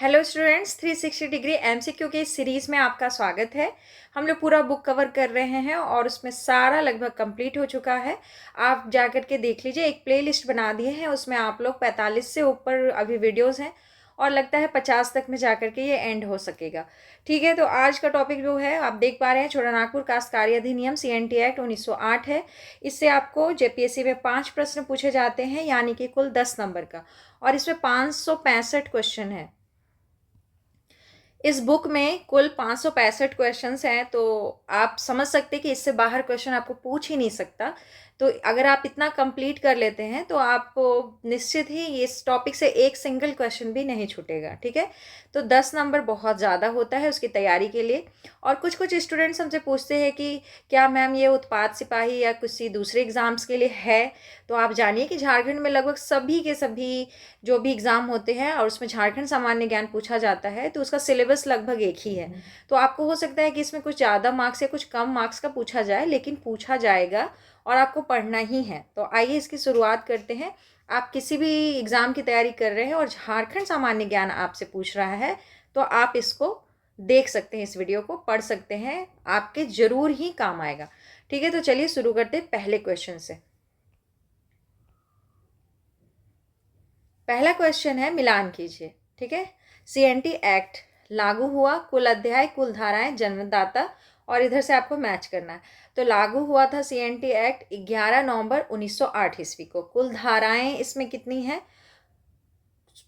Hello students, 360 degree MCQ के इस series में आपका स्वागत है। हम लोग पूरा बुक कवर कर रहे हैं और उसमें सारा लगभग कंप्लीट हो चुका है। आप जाकर के देख लीजिए, एक प्लेलिस्ट बना दिए हैं, उसमें आप लोग 45 से ऊपर अभी वीडियोस हैं और लगता है 50 तक में जाकर के ये एंड हो सकेगा। ठीक है, तो आज का टॉपिक जो है आप देख पा रहे हैं, छोटानागपुर काश्तकारी अधिनियम CNT एक्ट 1908 है। इससे आपको जेपीएससी में 5 प्रश्न पूछे जाते हैं, यानी कि कुल 10 नंबर का, और इसमें 565 क्वेश्चन है। इस बुक में कुल 565 क्वेश्चंस हैं, तो आप समझ सकते हैं कि इससे बाहर क्वेश्चन आपको पूछ ही नहीं सकता। तो अगर आप इतना कंप्लीट कर लेते हैं तो आपको निश्चित ही इस टॉपिक से एक सिंगल क्वेश्चन भी नहीं छूटेगा। ठीक है, तो 10 नंबर बहुत ज़्यादा होता है उसकी तैयारी के लिए। और कुछ कुछ स्टूडेंट्स हमसे पूछते हैं कि क्या मैम ये उत्पाद सिपाही या किसी दूसरे एग्ज़ाम्स के लिए है। तो आप जानिए कि झारखंड में लगभग सभी के सभी जो भी एग्ज़ाम होते हैं और उसमें झारखंड सामान्य ज्ञान पूछा जाता है, तो उसका सिलेबस लगभग एक ही है। तो आपको हो सकता है कि इसमें कुछ ज़्यादा मार्क्स या कुछ कम मार्क्स का पूछा जाए, लेकिन पूछा जाएगा और आपको पढ़ना ही है। तो आइए इसकी शुरुआत करते हैं। आप किसी भी एग्ज़ाम की तैयारी कर रहे हैं और झारखंड सामान्य ज्ञान आपसे पूछ रहा है, तो आप इसको देख सकते हैं, इस वीडियो को पढ़ सकते हैं, आपके ज़रूर ही काम आएगा। ठीक है, तो चलिए शुरू करते हैं पहले क्वेश्चन से। पहला क्वेश्चन है, मिलान कीजिए। ठीक है, CNT एक्ट लागू हुआ, कुल अध्याय, कुल धाराएं, जन्मदाता, और इधर से आपको मैच करना है। तो लागू हुआ था CNT एक्ट 11 नवंबर 1908 ईस्वी को। कुल धाराएं इसमें कितनी हैं,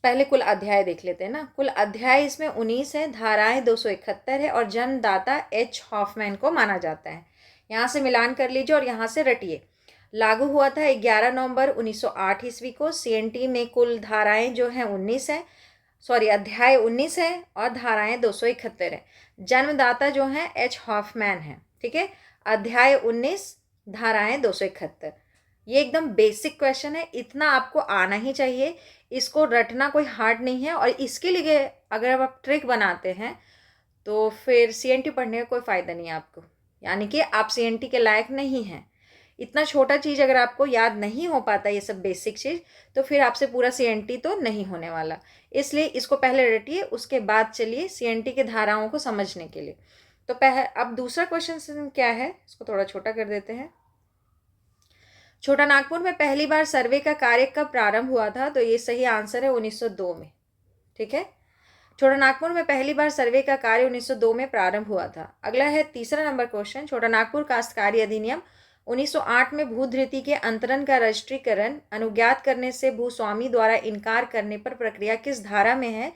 पहले कुल अध्याय देख लेते हैं ना। कुल अध्याय इसमें 19 है, धाराएं 271 है, और जन्मदाता H हॉफमैन को माना जाता है। यहाँ से मिलान कर लीजिए और यहाँ से रटिए। लागू हुआ था 11 नवंबर 1908 ईस्वी को। CNT में कुल धाराएं जो हैं 19 है, सॉरी अध्याय 19 है और धाराएं 271 है। जन्मदाता जो हैं H हॉफमैन है। ठीक है, अध्याय 19, धाराएं 271। ये एकदम बेसिक क्वेश्चन है, इतना आपको आना ही चाहिए। इसको रटना कोई हार्ड नहीं है, और इसके लिए अगर आप ट्रिक बनाते हैं तो फिर CNT पढ़ने का कोई फ़ायदा नहीं है आपको, यानी कि आप CNT के लायक नहीं हैं। इतना छोटा चीज़ अगर आपको याद नहीं हो पाता, ये सब बेसिक चीज़, तो फिर आपसे पूरा CNT तो नहीं होने वाला। इसलिए इसको पहले रटिए, उसके बाद चलिए CNT के धाराओं को समझने के लिए। तो अब दूसरा क्वेश्चन क्या है, इसको थोड़ा छोटा कर देते हैं। छोटानागपुर में पहली बार सर्वे का कार्य कब प्रारंभ हुआ था, तो ये सही आंसर है 1902 में। ठीक है, छोटानागपुर में पहली बार सर्वे का कार्य 1902 में प्रारंभ हुआ था। अगला है तीसरा नंबर क्वेश्चन, छोटानागपुर काश्तकारी अधिनियम 1908 में भूधृति के अंतरण का रजिस्ट्रीकरण अनुज्ञात करने से भूस्वामी द्वारा इनकार करने पर प्रक्रिया किस धारा में है,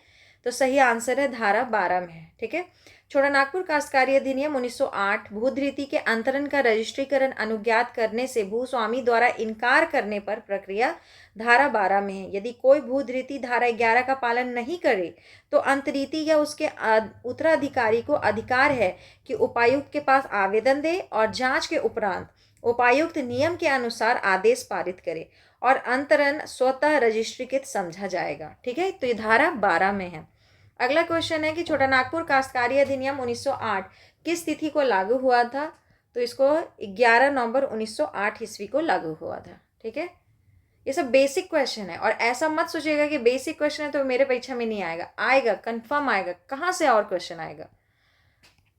तो सही आंसर है धारा 12 में है। ठीक है, छोटानागपुर काश्तकारी अधिनियम 1908 भूधृति के अंतरण का रजिस्ट्रीकरण अनुज्ञात करने से भूस्वामी द्वारा इनकार करने पर प्रक्रिया धारा 12 में है। यदि कोई भूधृति धारा 11 का पालन नहीं करे तो अंतरीति या उसके उत्तराधिकारी को अधिकार है कि उपायुक्त के पास आवेदन दे और जांच के उपरांत उपायुक्त नियम के अनुसार आदेश पारित करे और अंतरण स्वतः रजिस्ट्रीकृत समझा जाएगा। ठीक है, तो ये धारा 12 में है। अगला क्वेश्चन है कि छोटानागपुर काश्तकारी अधिनियम 1908 किस तिथि को लागू हुआ था, तो इसको 11 नवंबर 1908 ईस्वी को लागू हुआ था। ठीक है, ये सब बेसिक क्वेश्चन है, और ऐसा मत सोचिएगा कि बेसिक क्वेश्चन है तो मेरे परीक्षा में नहीं आएगा, आएगा, कंफर्म आएगा। कहाँ से और क्वेश्चन आएगा।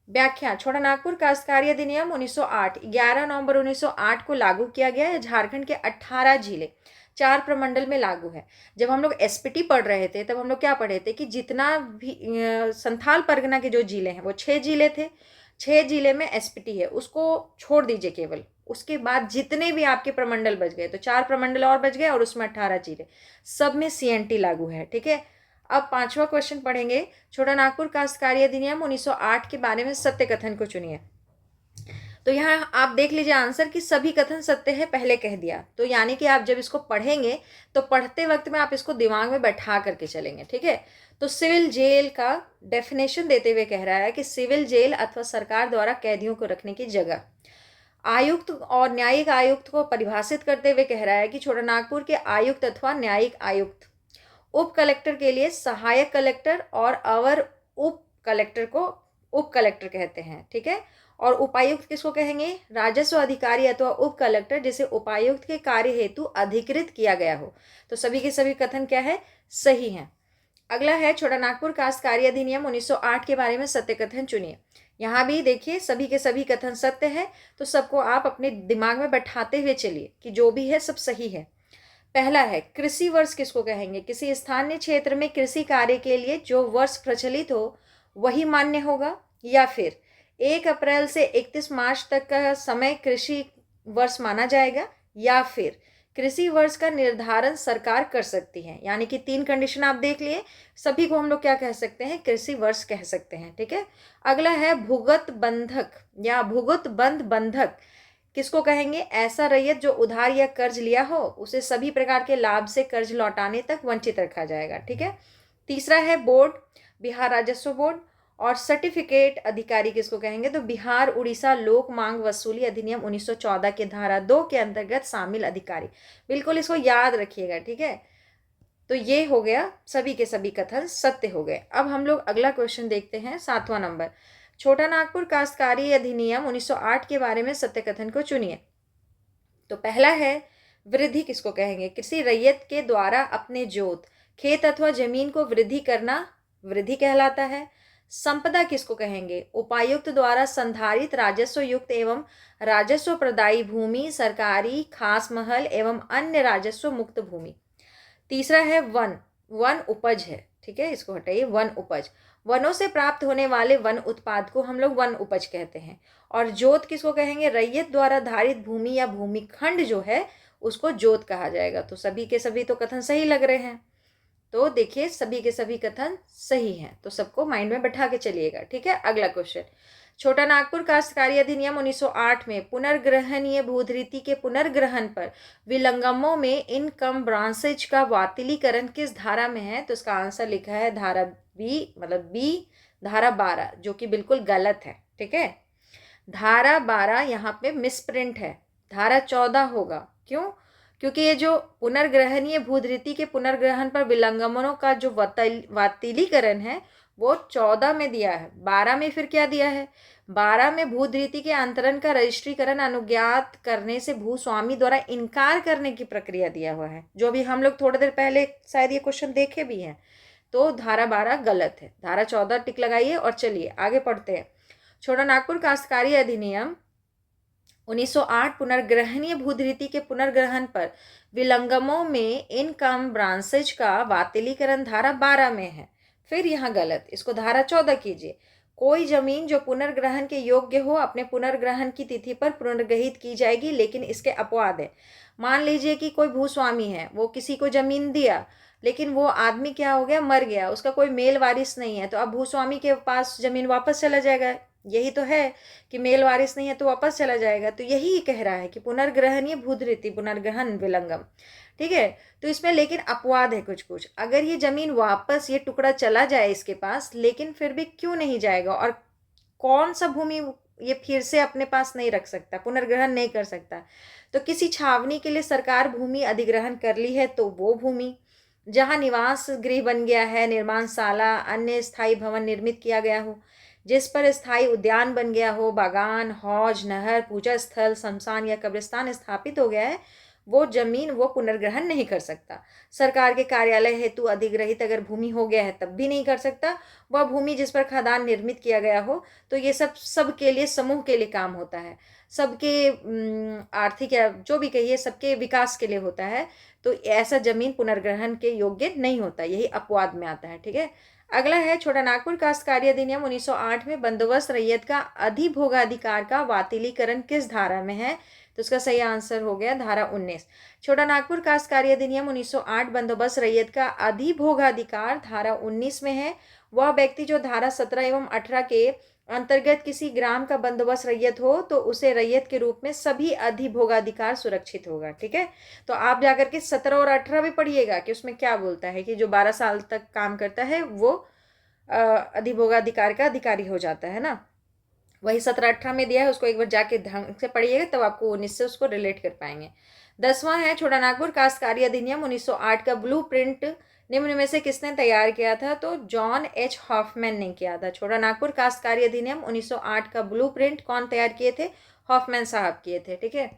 व्याख्या, छोटानागपुर काश्तकारी अधिनियम 1908 11 नवंबर 1908 को लागू किया गया है। झारखंड के 18 जिले 4 प्रमंडल में लागू है। जब हम लोग SPT पढ़ रहे थे तब हम लोग क्या पढ़े थे कि जितना भी संथाल परगना के जो जिले हैं वो 6 जिले थे। 6 जिले में SPT है, उसको छोड़ दीजिए केवल। उसके बाद जितने भी आपके प्रमंडल बच गए, तो 4 प्रमंडल और बच गए और उसमें 18 जिले, सब में CNT लागू है। ठीक है, अब पांचवा क्वेश्चन पढ़ेंगे। छोटानागपुर काश्तकारी अधिनियम 1908 के बारे में सत्य कथन को चुनिए। तो यहाँ आप देख लीजिए आंसर कि सभी कथन सत्य है, पहले कह दिया। तो यानी कि आप जब इसको पढ़ेंगे तो पढ़ते वक्त में आप इसको दिमाग में बैठा करके चलेंगे। ठीक है, तो सिविल जेल का डेफिनेशन देते हुए कह रहा है कि सिविल जेल अथवा सरकार द्वारा कैदियों को रखने की जगह। आयुक्त और न्यायिक आयुक्त को परिभाषित करते हुए कह रहा है कि छोटानागपुर के आयुक्त अथवा न्यायिक आयुक्त, उप कलेक्टर के लिए सहायक कलेक्टर और अवर उप कलेक्टर को उप कलेक्टर कहते हैं। ठीक है, और उपायुक्त किसको कहेंगे, राजस्व अधिकारी अथवा उप कलेक्टर जिसे उपायुक्त के कार्य हेतु अधिकृत किया गया हो। तो सभी के सभी कथन क्या है, सही हैं। अगला है छोटा नागपुर काश्तकारी अधिनियम 1908 के बारे में सत्य कथन चुनिए। यहाँ भी देखिए सभी के सभी कथन सत्य है, तो सबको आप अपने दिमाग में बैठाते हुए चलिए कि जो भी है सब सही है। पहला है कृषि वर्ष किसको कहेंगे? किसी स्थानीय क्षेत्र में कृषि कार्य के लिए जो वर्ष प्रचलित हो वही मान्य होगा, या फिर 1 अप्रैल से 31 मार्च तक का समय कृषि वर्ष माना जाएगा, या फिर कृषि वर्ष का निर्धारण सरकार कर सकती है। यानी कि 3 कंडीशन आप देख लिए, सभी को हम लोग क्या कह सकते हैं? कृषि वर्ष कह सकते हैं। ठीक है। अगला है भुगत बंधक या भुगत बंध बंधक किसको कहेंगे? ऐसा रैयत जो उधार या कर्ज लिया हो उसे सभी प्रकार के लाभ से कर्ज लौटाने तक वंचित रखा जाएगा। ठीक है। तीसरा है बोर्ड, बिहार राजस्व बोर्ड। और सर्टिफिकेट अधिकारी किसको कहेंगे? तो बिहार उड़ीसा लोक मांग वसूली अधिनियम 1914 के धारा 2 के अंतर्गत शामिल अधिकारी। बिल्कुल इसको याद रखिएगा। ठीक है। तो ये हो गया, सभी के सभी कथन सत्य हो गए। अब हम लोग अगला क्वेश्चन देखते हैं, 7वां नंबर। छोटा नागपुर काश्तकारी अधिनियम 1908 के बारे में सत्य कथन को चुनिए। तो पहला है वृद्धि किसको कहेंगे? किसी रैयत के द्वारा अपने जोत, खेत अथवा जमीन को वृद्धि करना वृद्धि कहलाता है। संपदा किसको कहेंगे? उपायुक्त द्वारा संधारित राजस्व युक्त एवं राजस्व प्रदायी भूमि, सरकारी खास महल एवं अन्य राजस्व मुक्त भूमि। तीसरा है वन, वन उपज है। ठीक है, इसको हटाइए, वन उपज। वनों से प्राप्त होने वाले वन उत्पाद को हम लोग वन उपज कहते हैं। और जोत किसको कहेंगे? रैयत द्वारा धारित भूमि या भूमिखंड जो है उसको जोत कहा जाएगा। तो सभी के सभी तो कथन सही लग रहे हैं। तो देखिए सभी के सभी कथन सही हैं, तो सबको माइंड में बैठा के चलिएगा। ठीक है। अगला क्वेश्चन, छोटा नागपुर काश्तकारी अधिनियम 1908 में पुनर्ग्रहणीय भूधृति के पुनर्ग्रहण पर विलंगमों में इनकम ब्रांचेज का बातिलीकरण किस धारा में है? तो इसका आंसर लिखा है धारा बी, मतलब बी, धारा 12, जो कि बिल्कुल गलत है। ठीक है। धारा 12 यहाँ पे मिसप्रिंट है, धारा 14 होगा। क्यों? क्योंकि ये जो पुनर्ग्रहणीय भूधृति के पुनर्ग्रहण पर विलंगमनों का जो बातिलीकरण है वो 14 में दिया है। 12 में फिर क्या दिया है? 12 में भूधृति के अंतरण का रजिस्ट्रीकरण अनुज्ञात करने से भूस्वामी द्वारा इनकार करने की प्रक्रिया दिया हुआ है, जो भी हम लोग थोड़ी देर पहले शायद ये क्वेश्चन देखे भी हैं। तो धारा 12 गलत है, धारा 14 टिक लगाइए और चलिए आगे पढ़ते हैं। छोटा नागपुर काश्तकारी अधिनियम 1908 पुनर्ग्रहणीय भूधृति के पुनर्ग्रहण पर विलंगमों में इनकम ब्रांचेज का बातिलीकरण धारा 12 में है। फिर यहाँ गलत, इसको धारा 14 कीजिए। कोई जमीन जो पुनर्ग्रहण के योग्य हो अपने पुनर्ग्रहण की तिथि पर पुनर्ग्रहित की जाएगी, लेकिन इसके अपवाद है। मान लीजिए कि कोई भूस्वामी है, वो किसी को जमीन दिया, लेकिन वो आदमी क्या हो गया? मर गया, उसका कोई मेल वारिस नहीं है, तो अब भूस्वामी के पास जमीन वापस चला जाएगा। यही तो है कि मेल वारिस नहीं है तो वापस चला जाएगा। तो यही कह रहा है कि पुनर्ग्रहणीय भूधृति, पुनर्ग्रहण विलंगम। ठीक है। तो इसमें लेकिन अपवाद है कुछ कुछ। अगर ये जमीन वापस, ये टुकड़ा चला जाए इसके पास, लेकिन फिर भी क्यों नहीं जाएगा? और कौन सा भूमि ये फिर से अपने पास नहीं रख सकता, पुनर्ग्रहण नहीं कर सकता? तो किसी छावनी के लिए सरकार भूमि अधिग्रहण कर ली है, तो वो भूमि, जहाँ निवास गृह बन गया है, निर्माणशाला, अन्य स्थायी भवन निर्मित किया गया हो, जिस पर स्थायी उद्यान बन गया हो, बागान, हौज, नहर, पूजा स्थल, शमशान या कब्रिस्तान स्थापित हो गया है, वो जमीन वो पुनर्ग्रहण नहीं कर सकता। सरकार के कार्यालय हेतु अधिग्रहित अगर भूमि हो गया है तब भी नहीं कर सकता। वह भूमि जिस पर खदान निर्मित किया गया हो, तो ये सब के लिए, समूह के लिए काम होता है, सबके आर्थिक या जो भी कहिए सबके विकास के लिए होता है। तो ऐसा जमीन पुनर्ग्रहण के योग्य नहीं होता, यही अपवाद में आता है। ठीक है। अगला है छोटा नागपुर काश्तकारी अधिनियम 1908 में बंदोबस्त रैयत का अधिभोगाधिकार का बातिलीकरण किस धारा में है? तो इसका सही आंसर हो गया धारा 19। छोटा नागपुर काश्तकारी अधिनियम 1908 बंदोबस्त रैयत का अधिभोगाधिकार धारा 19 में है। वह व्यक्ति जो धारा 17 एवं 18 के अंतर्गत किसी ग्राम का बंदोबस्त रैयत हो तो उसे रैयत के रूप में सभी अधिभोगाधिकार सुरक्षित होगा। ठीक है। तो आप जाकर के 17 और 18 भी पढ़िएगा कि उसमें क्या बोलता है कि जो 12 साल तक काम करता है वो अधिभोगाधिकार का अधिकारी हो जाता है ना। वही 17-18 में दिया है, उसको एक बार जाके ढंग से पढ़िएगा, तब आपको 19 से उसको रिलेट कर पाएंगे। 10वां है छोटा नागपुर काश्तकारी अधिनियम 1908 का ब्लू प्रिंट निम्न में से किसने तैयार किया था? तो जॉन एच हॉफमैन ने किया था। छोटा नागपुर काश्तकारी अधिनियम 1908 का ब्लू प्रिंट कौन तैयार किए थे? हॉफमैन साहब किए थे। ठीक है।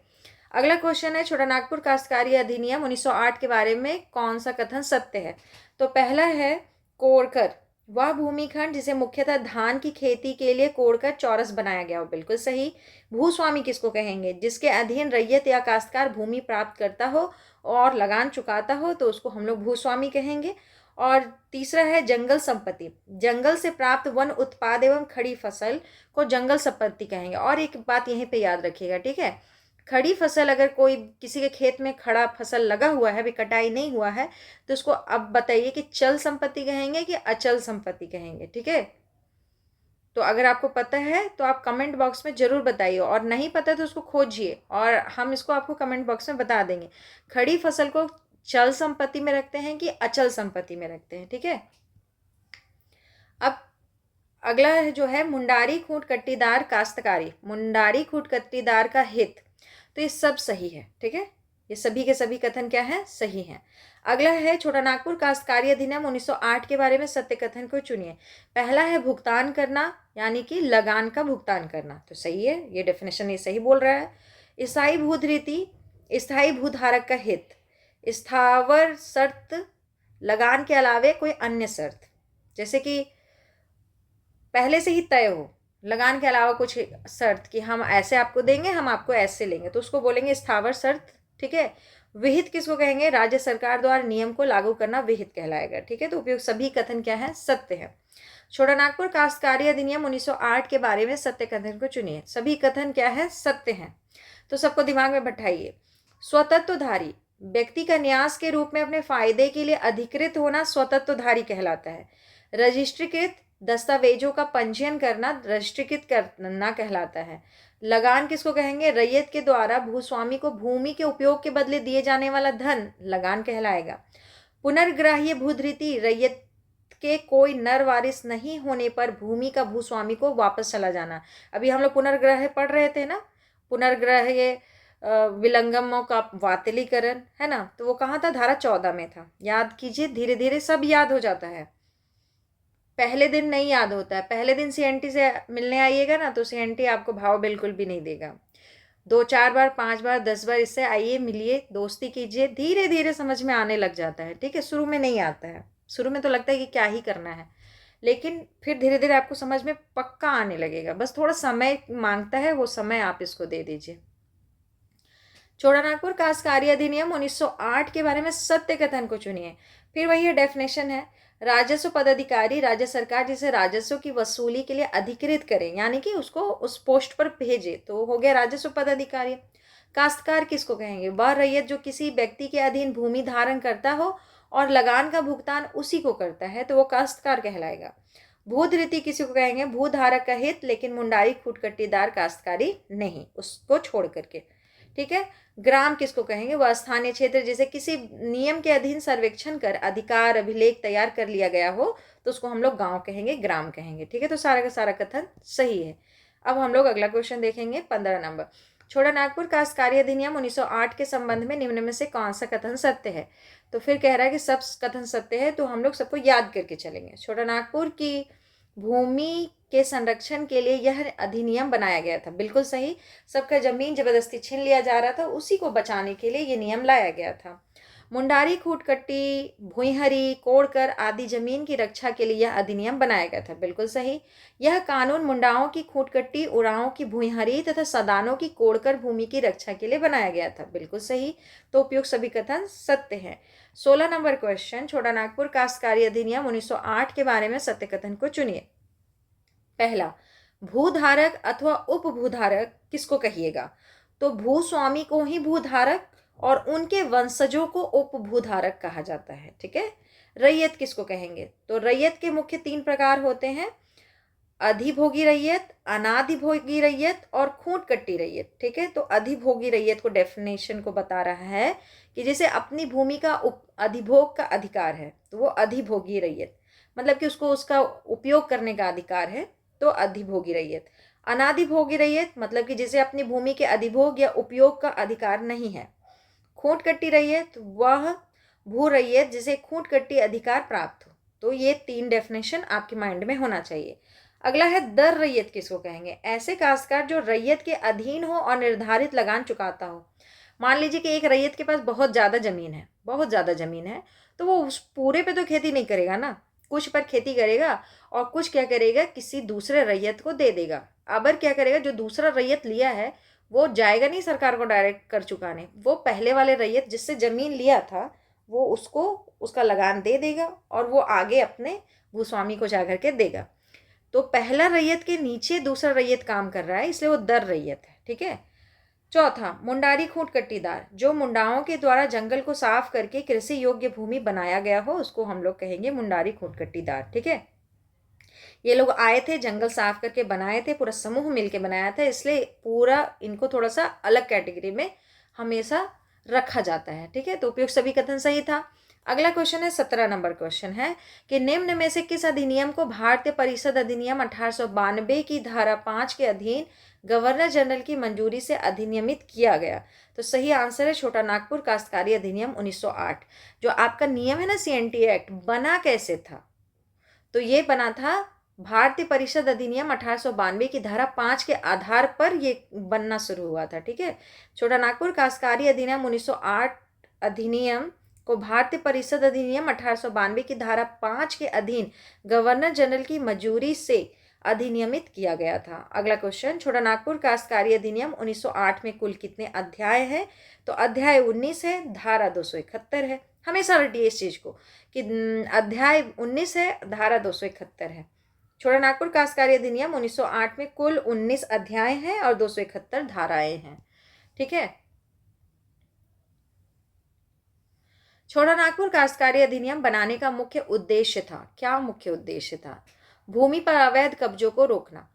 अगला क्वेश्चन है छोटा नागपुर काश्तकारी अधिनियम 1908 के बारे में कौन सा कथन सत्य है? तो पहला है कोड़कर वह भूमिखंड जिसे मुख्यतः धान की खेती के लिए कोड़कर चौरस बनाया गया हो, बिल्कुल सही। भूस्वामी किसको कहेंगे? जिसके अधीन रैयत या काश्तकार भूमि प्राप्त करता हो और लगान चुकाता हो तो उसको हम लोग भूस्वामी कहेंगे। और तीसरा है जंगल संपत्ति, जंगल से प्राप्त वन उत्पाद एवं खड़ी फसल को जंगल संपत्ति कहेंगे। और एक बात यहीं पे याद रखिएगा, ठीक है, खड़ी फसल अगर कोई किसी के खेत में खड़ा फसल लगा हुआ है, अभी कटाई नहीं हुआ है, तो उसको अब बताइए कि चल संपत्ति कहेंगे कि अचल संपत्ति कहेंगे, ठीक है। तो अगर आपको पता है तो आप कमेंट बॉक्स में जरूर बताइए, और नहीं पता तो उसको खोजिए और हम इसको आपको कमेंट बॉक्स में बता देंगे। खड़ी फसल को चल संपत्ति में रखते हैं कि अचल संपत्ति में रखते हैं, ठीक है। अब अगला जो है मुंडारी खूंट कट्टीदार काश्तकारी, मुंडारी खूंट कट्टीदार का हित, तो ये सब सही है, ठीक है, ये सभी के सभी कथन क्या है? सही हैं। अगला है छोटा नागपुर काश्तकारी अधिनियम 1908 के बारे में सत्य कथन को चुनिए। पहला है भुगतान करना, यानी कि लगान का भुगतान करना, तो सही है, ये डेफिनेशन ये सही बोल रहा है। स्थायी भूधृति, स्थायी भूधारक का हित, स्थावर शर्त, लगान के अलावे कोई अन्य शर्त, जैसे कि पहले से ही तय हो, लगान के अलावा कुछ शर्त कि हम ऐसे आपको देंगे, हम आपको ऐसे लेंगे, तो उसको बोलेंगे स्थावर शर्त, ठीक है। विहित किसको कहेंगे? राज्य सरकार द्वारा नियम को लागू करना विहित कहलाएगा, ठीक है। तो उपयुक्त सभी कथन क्या है? सत्य है। छोटा नागपुर काश्तकारी अधिनियम 1908 के बारे में सत्य कथन को चुनिए। सभी कथन क्या है? सत्य हैं। तो सबको दिमाग में बैठाइए। स्वतत्वधारी व्यक्ति का न्यास के रूप में अपने फायदे के लिए अधिकृत होना स्वतत्वधारी कहलाता है। रजिस्ट्रीकृत दस्तावेजों का पंजीयन करना रजिस्ट्रीकृत करना कहलाता है। लगान किसको कहेंगे? रैयत के द्वारा भूस्वामी को भूमि के उपयोग के बदले दिए जाने वाला धन लगान कहलाएगा। पुनर्ग्राह्य भूधृति, रैयत के कोई नर वारिस नहीं होने पर भूमि का भूस्वामी को वापस चला जाना। अभी हम लोग पुनर्ग्रह पढ़ रहे थे ना, पुनर्ग्रह विलंगमों का वातिलीकरण, है ना, तो वो कहाँ था? धारा 14 में था। याद कीजिए, धीरे धीरे सब याद हो जाता है, पहले दिन नहीं याद होता है। पहले दिन सीएनटी से मिलने आइएगा ना तो सीएनटी आपको भाव बिल्कुल भी नहीं देगा। 2-4 बार, 5 बार, 10 बार इससे आइए, मिलिए, दोस्ती कीजिए, धीरे धीरे समझ में आने लग जाता है, ठीक है। शुरू में नहीं आता है, शुरू में तो लगता है कि क्या ही करना है, लेकिन फिर धीरे धीरे आपको समझ में पक्का आने लगेगा। बस थोड़ा समय मांगता है, वो समय आप इसको दे दीजिए। छोटा नागपुर काश्तकारी अधिनियम 1908 के बारे में सत्य कथन को चुनिए। फिर वही डेफिनेशन है, राजस्व पदाधिकारी राज्य सरकार जिसे राजस्व की वसूली के लिए अधिकृत करे, यानी कि उसको उस पोस्ट पर भेजे, तो हो गया राजस्व पदाधिकारी। काश्तकार किसको कहेंगे? वह रैयत जो किसी व्यक्ति के अधीन भूमि धारण करता हो और लगान का भुगतान उसी को करता है, तो वो काश्तकार कहलाएगा। भूधृति किसी को कहेंगे? भूधारक का हित, लेकिन मुंडारी खूंट कट्टीदार काश्तकारी नहीं, उसको छोड़ करके, ठीक है। ग्राम किसको कहेंगे? वह स्थानीय क्षेत्र जिसे किसी नियम के अधीन सर्वेक्षण कर अधिकार अभिलेख तैयार कर लिया गया हो, तो उसको हम लोग गांव कहेंगे, ग्राम कहेंगे, ठीक है। तो सारा का सारा कथन सही है। अब हम लोग अगला क्वेश्चन देखेंगे, 15 नंबर। छोटा नागपुर काश्तकारी अधिनियम 1908 के संबंध में निम्न में से कौन सा कथन सत्य है? तो फिर कह रहा है कि सब कथन सत्य है, तो हम लोग सबको याद करके चलेंगे। छोटा नागपुर की भूमि के संरक्षण के लिए यह अधिनियम बनाया गया था, बिल्कुल सही। सबका जमीन जबरदस्ती छीन लिया जा रहा था, उसी को बचाने के लिए ये नियम लाया गया था। मुंडारी खूंटकट्टी भुईहरी कोड़कर आदि जमीन की रक्षा के लिए यह अधिनियम बनाया गया था, बिल्कुल सही। यह कानून मुंडाओं की खूंटकट्टी उराओं की भुईहरी तथा सदानों की कोड़कर भूमि की रक्षा के लिए बनाया गया था, बिल्कुल सही। तो उपयुक्त सभी कथन सत्य है। 16 नंबर क्वेश्चन, छोटा नागपुर काश्तकारी अधिनियम 1908 के बारे में सत्य कथन को चुनिए। पहला, भूधारक अथवा उपभूधारक किसको कहिएगा? तो भूस्वामी को ही भूधारक और उनके वंशजों को उपभूधारक कहा जाता है, ठीक है। रैयत किसको कहेंगे? तो रैयत के मुख्य 3 प्रकार होते हैं, अधिभोगी रैयत, अनाधिभोगी रैयत और खूंटकट्टी रैयत, ठीक है। तो अधिभोगी रैयत को डेफिनेशन को बता रहा है कि जैसे अपनी भूमि का अधिभोग का अधिकार है, तो वो अधिभोगी रैयत, मतलब कि उसको उसका उपयोग करने का अधिकार है, तो अधिभोगी रैयत। अनाधिभोगी रैयत मतलब कि जिसे अपनी भूमि के अधिभोग या उपयोग का अधिकार नहीं है। खूंटकट्टी रैयत वह भू रैयत जिसे खूंटकट्टी अधिकार प्राप्त हो। तो ये 3 डेफिनेशन आपके माइंड में होना चाहिए। अगला है दर रैयत किसको कहेंगे? ऐसे काश्तकार जो रैयत के अधीन हो और निर्धारित लगान चुकाता हो। मान लीजिए कि एक रैयत के पास बहुत ज़्यादा ज़मीन है, बहुत ज़्यादा ज़मीन है, तो वो उस पूरे पे तो खेती नहीं करेगा ना, कुछ पर खेती करेगा और कुछ क्या करेगा, किसी दूसरे रैयत को दे देगा। अबर क्या करेगा, जो दूसरा रैयत लिया है वो जाएगा नहीं सरकार को डायरेक्ट कर चुकाने, वो पहले वाले रैयत जिससे जमीन लिया था वो उसको उसका लगान दे देगा और वो आगे अपने भूस्वामी को जा करके देगा। तो पहला रैयत के नीचे दूसरा रैयत काम कर रहा है, इसलिए वो दर रैयत है। ठीक है। चौथा, मुंडारी खूंट कट्टीदार, जो मुंडाओं के द्वारा जंगल को साफ करके कृषि योग्य भूमि बनाया गया हो उसको हम लोग कहेंगे मुंडारी खूंट कट्टीदार। ठीक है। ये लोग आए थे, जंगल साफ करके बनाए थे, पूरा समूह मिलके बनाया था, इसलिए पूरा इनको थोड़ा सा अलग कैटेगरी में हमेशा रखा जाता है। ठीक है। तो उपयुक्त सभी कथन सही था। अगला क्वेश्चन है 17 नंबर क्वेश्चन है कि निम्न में से किस अधिनियम को भारतीय परिषद अधिनियम 1892 की धारा 5 के अधीन गवर्नर जनरल की मंजूरी से अधिनियमित किया गया? तो सही आंसर है छोटा नागपुर काश्तकारी अधिनियम 1908। जो आपका नियम है ना CNT एक्ट, बना कैसे था? तो ये बना था भारतीय परिषद अधिनियम 1892 की धारा 5 के आधार पर ये बनना शुरू हुआ था। ठीक है। छोटा नागपुर काश्तकारी अधिनियम 1908 अधिनियम को भारतीय परिषद अधिनियम 1892 की धारा 5 के अधीन गवर्नर जनरल की मंजूरी से अधिनियमित किया गया था। अगला क्वेश्चन, छोटा नागपुर काश्तकारी अधिनियम 1908 में कुल कितने अध्याय है? तो अध्याय 19 है, धारा 271 है। हमेशा रटिए इस चीज को कि अध्याय 19 है, धारा 271 है। छोटा नागपुर काश्तकारी अधिनियम 1908 में कुल 19 अध्याय हैं और 271 धाराएं हैं। ठीक है। छोटा नागपुर काश्तकारी अधिनियम बनाने का मुख्य उद्देश्य था। क्या मुख्य उद्देश्य था? भूमि पर अवैध कब्जों को रोकना।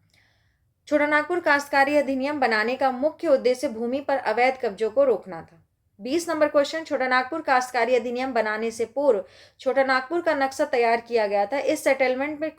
छोटा नागपुर काश्तकारी अधिनियम बनाने का मुख्य उद्देश्य भूमि पर अवैध कब्जों को रोकना था। 20 नंबर क्वेश्चन, छोटा नागपुर काश्तकारी अधिनियम बनाने से पूर्व छोटा नागपुर का नक्शा तैयार किया गया था। इस सेटलमेंट में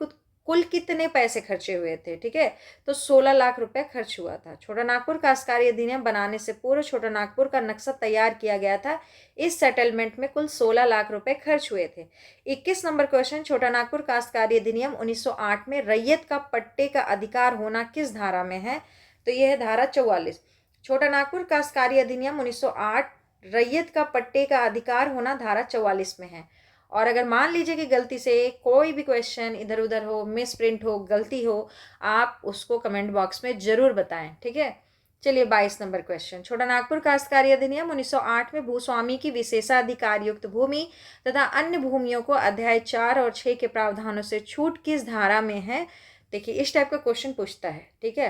कुल कितने पैसे खर्चे हुए थे? ठीक है। तो 16 लाख रुपए खर्च हुआ था। छोटा नागपुर काश्तकारी अधिनियम बनाने से पूर्व छोटा नागपुर का नक्शा तैयार किया गया था। इस सेटलमेंट में कुल 16 लाख रुपए खर्च हुए थे। 21 नंबर क्वेश्चन, छोटा नागपुर काश्तकारी अधिनियम 1908 में रैयत का पट्टे का अधिकार होना किस धारा में है? तो यह है धारा 44। छोटा नागपुर काश्तकारी अधिनियम 1908 रैयत का पट्टे का अधिकार होना धारा 44 में है। और अगर मान लीजिए कि गलती से कोई भी क्वेश्चन इधर उधर हो, मिस प्रिंट हो, गलती हो, आप उसको कमेंट बॉक्स में जरूर बताएं। ठीक है। चलिए 22 नंबर क्वेश्चन, छोटा नागपुर काश्तकारी अधिनियम 1908 में भूस्वामी की विशेषाधिकार युक्त भूमि तथा अन्य भूमियों को अध्याय 4 और 6 के प्रावधानों से छूट किस धारा में है? देखिए इस टाइप का क्वेश्चन पूछता है। ठीक है।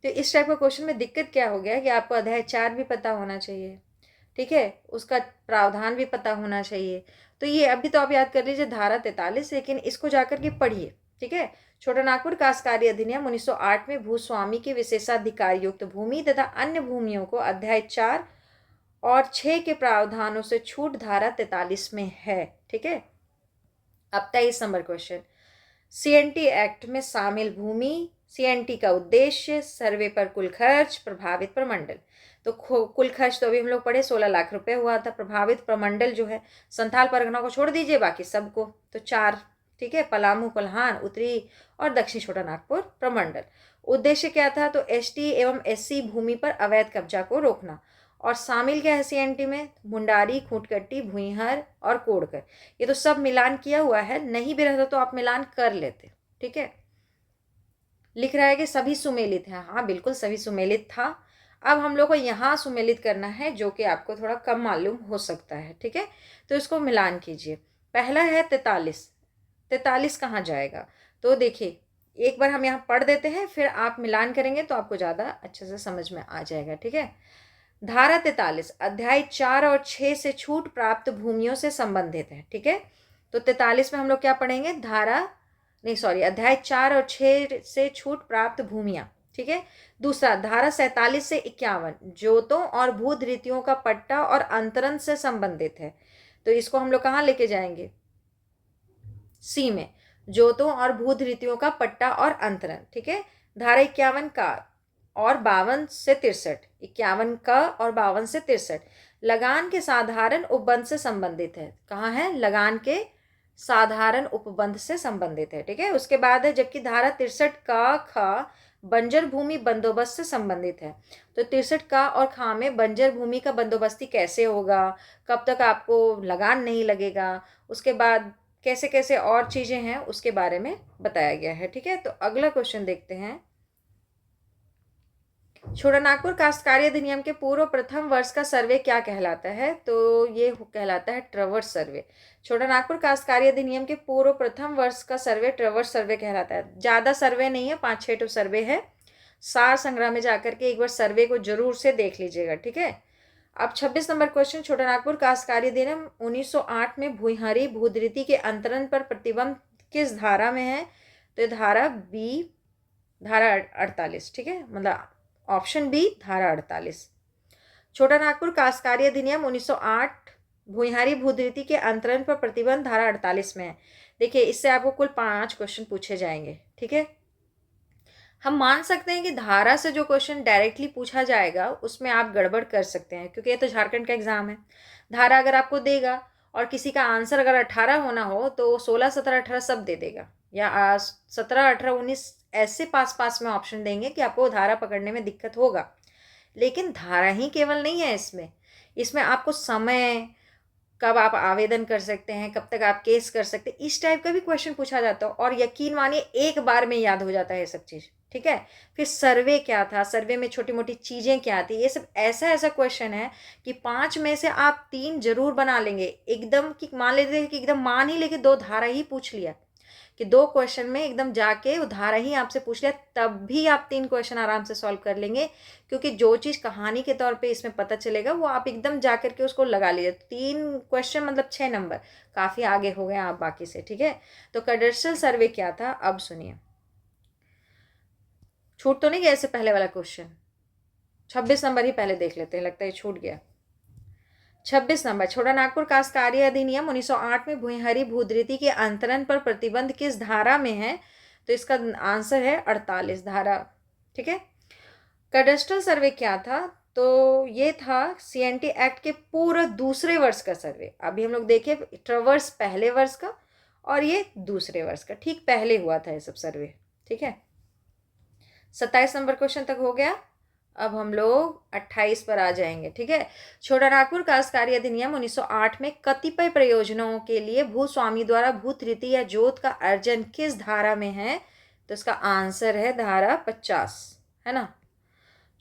तो इस टाइप का क्वेश्चन में दिक्कत क्या हो गया कि आपको अध्याय 4 भी पता होना चाहिए। ठीक है। उसका प्रावधान भी पता होना चाहिए। तो ये अभी तो आप याद कर लीजिए धारा 43, लेकिन इसको जाकर के पढ़िए। ठीक है। छोटा नागपुर काश्तकारी अधिनियम 1908 में भूस्वामी की विशेषाधिकार युक्त भूमि तथा अन्य भूमियों को अध्याय 4 और 6 के प्रावधानों से छूट धारा 43 में है। ठीक है। अब 23 नंबर क्वेश्चन, CNT एक्ट में शामिल भूमि, CNT का उद्देश्य, सर्वे पर कुल खर्च, प्रभावित प्रमंडल। तो कुल खर्च तो अभी हम लोग पढ़े 16 लाख रुपए हुआ था। प्रभावित प्रमंडल जो है संथाल परगना को छोड़ दीजिए, बाकी सबको, तो 4। ठीक है। पलामू, कोल्हान, उत्तरी और दक्षिण छोटा नागपुर प्रमंडल। उद्देश्य क्या था? तो ST एवं SC भूमि पर अवैध कब्जा को रोकना। और शामिल क्या है CNT में? मुंडारी, खूंटकट्टी, भुईहर और कोड़कर। ये तो सब मिलान किया हुआ है, नहीं भी रहता तो आप मिलान कर लेते। ठीक है। लिख रहा है कि सभी सुमेलित है। हाँ बिल्कुल सभी सुमेलित था। अब हम लोग को यहाँ सुमेलित करना है जो कि आपको थोड़ा कम मालूम हो सकता है। ठीक है। तो इसको मिलान कीजिए। पहला है 43। 43 कहाँ जाएगा? तो देखिए एक बार हम यहाँ पढ़ देते हैं, फिर आप मिलान करेंगे तो आपको ज़्यादा अच्छे से समझ में आ जाएगा। ठीक है। धारा 43 अध्याय 4 और 6 से छूट प्राप्त भूमियों से संबंधित है। ठीक है। तो 43 में हम लोग क्या पढ़ेंगे? अध्याय 4 और 6 से छूट प्राप्त भूमियां। ठीक है। दूसरा धारा 47 से 51 जोतों और भूधृतियों का पट्टा और अंतरण से संबंधित है। तो इसको हम लोग कहाँ लेके जाएंगे? C में, जोतों और भूधृतियों का पट्टा और अंतरण। ठीक है। धारा 51 का और 52 से 63, 51 का और 52 से 63 लगान के साधारण उपबंध से संबंधित है। कहाँ है? लगान के साधारण उपबंध से संबंधित है। ठीक है। उसके बाद है, जबकि धारा 63 का ख बंजर भूमि बंदोबस्त से संबंधित है। तो 63 का और खा में बंजर भूमि का बंदोबस्ती कैसे होगा, कब तक आपको लगान नहीं लगेगा, उसके बाद कैसे कैसे और चीज़ें हैं उसके बारे में बताया गया है। ठीक है, तो अगला क्वेश्चन देखते हैं। छोटानागपुर काश्तकारी अधिनियम के पूर्व प्रथम वर्ष का सर्वे क्या कहलाता है? तो ये कहलाता है ट्रवर्स सर्वे। छोटानागपुर काश्तकारी अधिनियम के पूर्व प्रथम वर्ष का सर्वे ट्रवर्स सर्वे कहलाता है। ज़्यादा सर्वे नहीं है, 5-6 तो सर्वे है। सार संग्रह में जाकर के एक बार सर्वे को जरूर से देख लीजिएगा। ठीक है, अब 26 नंबर क्वेश्चन। छोटानागपुर काश्तकारी अधिनियम 1908 में भूइहारी भूधृति के अंतरण पर प्रतिबंध किस धारा में है? तो धारा बी, धारा 48। ठीक है, मतलब ऑप्शन बी धारा 48। छोटानागपुर काश्तकारी अधिनियम 1908 भूइहारी भूधृति के अंतरण पर प्रतिबंध धारा 48 में है। देखिए, इससे आपको कुल 5 क्वेश्चन पूछे जाएंगे। ठीक है, हम मान सकते हैं कि धारा से जो क्वेश्चन डायरेक्टली पूछा जाएगा उसमें आप गड़बड़ कर सकते हैं, क्योंकि ये तो झारखंड का एग्जाम है। धारा अगर आपको देगा और किसी का आंसर अगर 18 होना हो तो 16, 17, 18 सब दे देगा, या 17, 18, 19 ऐसे पास में ऑप्शन देंगे कि आपको धारा पकड़ने में दिक्कत होगा। लेकिन धारा ही केवल नहीं है इसमें आपको समय, कब आप आवेदन कर सकते हैं, कब तक आप केस कर सकते हैं, इस टाइप का भी क्वेश्चन पूछा जाता है। और यकीन मानिए एक बार में याद हो जाता है ये सब चीज़। ठीक है, फिर सर्वे क्या था, सर्वे में छोटी मोटी चीज़ें क्या थी, ये सब ऐसा क्वेश्चन है कि 5 में से आप 3 जरूर बना लेंगे। एकदम कि मान लेते हैं कि एकदम मान ही लेके 2 धारा ही पूछ लिया, कि 2 क्वेश्चन में एकदम जाके उधारा ही आपसे पूछ लिया, तब भी आप 3 क्वेश्चन आराम से सॉल्व कर लेंगे। क्योंकि जो चीज़ कहानी के तौर पे इसमें पता चलेगा वो आप एकदम जा करके उसको लगा लीजिए। 3 क्वेश्चन मतलब 6 नंबर, काफ़ी आगे हो गए आप बाकी से। ठीक है, तो कैडेस्ट्रियल सर्वे क्या था अब सुनिए। छूट तो नहीं गया इससे पहले वाला क्वेश्चन? 26 नंबर ही पहले देख लेते हैं, लगता है छूट गया। 26 नंबर। छोटानागपुर काश्तकारी अधिनियम 1908 में भूइहारी भूधृति के अंतरण पर प्रतिबंध किस धारा में है? तो इसका आंसर है 48 धारा। ठीक है, कैडेस्ट्रल सर्वे क्या था? तो ये था CNT एक्ट के पूरा दूसरे वर्ष का सर्वे। अभी हम लोग देखे ट्रवर्स पहले वर्ष का और ये दूसरे वर्ष का, ठीक पहले हुआ था ये सब सर्वे। ठीक है, 27 नंबर क्वेश्चन तक हो गया। अब हम लोग 28 पर आ जाएंगे। ठीक है, छोटानागपुर काश्तकारी अधिनियम 1908 में कतिपय प्रयोजनों के लिए भूस्वामी द्वारा भूतृति या जोत का अर्जन किस धारा में है? तो इसका आंसर है धारा 50, है ना।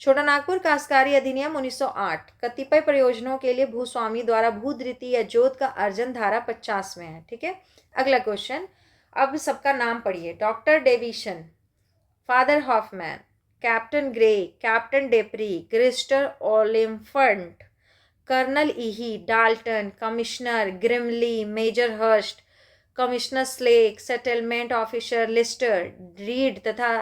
छोटानागपुर काश्तकारी अधिनियम 1908 कतिपय प्रयोजनों के लिए भूस्वामी द्वारा भूधृति या जोत का अर्जन धारा 50 में है। ठीक है, अगला क्वेश्चन। अब सबका नाम पढ़िए। Doctor Davison, father Hoffman, captain Grey, captain Depree, Christer Oliphant, colonel इही, Dalton, commissioner Grimley, major Hurst, commissioner Slack, settlement officer Lister, Reid तथा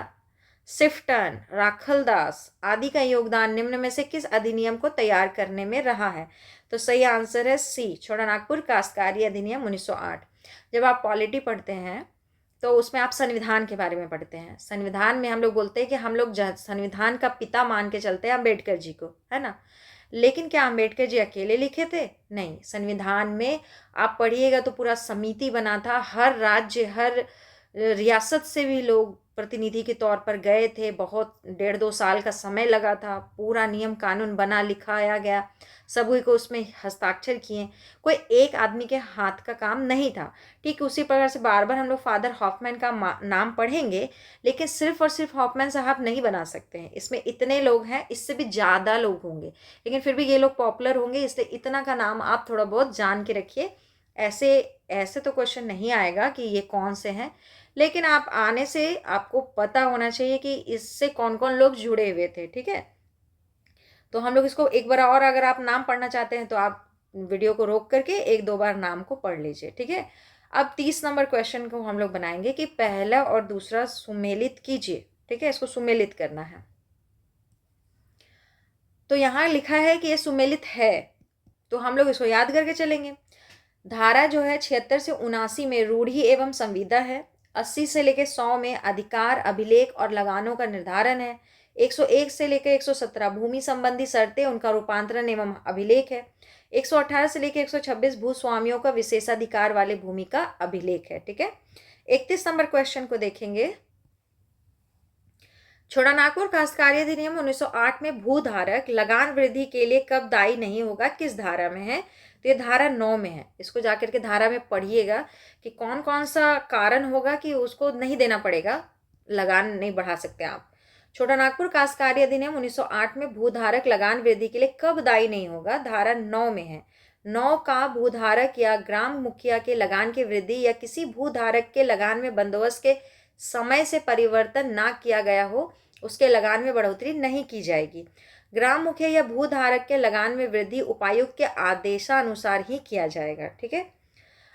सिफ्टन, राखलदास आदि का योगदान निम्न में से किस अधिनियम को तैयार करने में रहा है? तो सही आंसर है सी, छोटानागपुर काश्तकारी अधिनियम 1908। जब आप पॉलिटी पढ़ते हैं तो उसमें आप संविधान के बारे में पढ़ते हैं। संविधान में हम लोग बोलते हैं कि हम लोग संविधान का पिता मान के चलते हैं अम्बेडकर जी को, है ना। लेकिन क्या अम्बेडकर जी अकेले लिखे थे? नहीं, संविधान में आप पढ़िएगा तो पूरा समिति बना था। हर राज्य, हर रियासत से भी लोग प्रतिनिधि के तौर पर गए थे। बहुत 1.5-2 साल का समय लगा था। पूरा नियम कानून बना लिखाया गया, सभी को उसमें हस्ताक्षर किए। कोई एक आदमी के हाथ का काम नहीं था। ठीक उसी प्रकार से बार बार हम लोग फादर हॉफमैन का नाम पढ़ेंगे, लेकिन सिर्फ और सिर्फ हॉफमैन साहब नहीं बना सकते हैं। इसमें इतने लोग हैं, इससे भी ज़्यादा लोग होंगे, लेकिन फिर भी ये लोग पॉपुलर होंगे, इसलिए इतना का नाम आप थोड़ा बहुत जान के रखिए। ऐसे तो क्वेश्चन नहीं आएगा कि ये कौन से हैं, लेकिन आप आने से आपको पता होना चाहिए कि इससे कौन कौन लोग जुड़े हुए थे। ठीक है, तो हम लोग इसको एक बार और, अगर आप नाम पढ़ना चाहते हैं तो आप वीडियो को रोक करके 1-2 बार नाम को पढ़ लीजिए। ठीक है, अब 30 नंबर क्वेश्चन को हम लोग बनाएंगे कि पहला और दूसरा सुमेलित कीजिए। ठीक है, इसको सुमेलित करना है। तो यहाँ लिखा है कि ये सुमेलित है, तो हम लोग इसको याद करके चलेंगे। धारा जो है 76 से 79 में रूढ़ी एवं संविदा है। 80 से लेकर 100 में अधिकार, अभिलेख और लगानों का निर्धारण है। 101 से लेकर 117 भूमि संबंधी शर्तें, उनका रूपांतरण एवं अभिलेख है। 118 से लेकर 126 भूस्वामियों का विशेषाधिकार वाले भूमि का अभिलेख है। ठीक है, 31 नंबर क्वेश्चन को देखेंगे। छोटानागपुर काश्तकारी अधिनियम 1908 में भूधारक लगान वृद्धि के लिए कब दायी नहीं होगा, किस धारा में है? तो ये धारा 9 में है। इसको जाकर के धारा में पढ़िएगा कि कौन कौन सा कारण होगा कि उसको नहीं देना पड़ेगा, लगान नहीं बढ़ा सकते आप। छोटा नागपुर काश्तकारी अधिनियम 1908 में भूधारक लगान वृद्धि के लिए कब दायी नहीं होगा? धारा 9 में है। 9 का भूधारक या ग्राम मुखिया के लगान की वृद्धि या किसी भूधारक के लगान में बंदोबस्त के समय से परिवर्तन ना किया गया हो, उसके लगान में बढ़ोतरी नहीं की जाएगी। ग्राम मुखिया या भूधारक के लगान में वृद्धि उपायुक्त के आदेशानुसार ही किया जाएगा। ठीक है।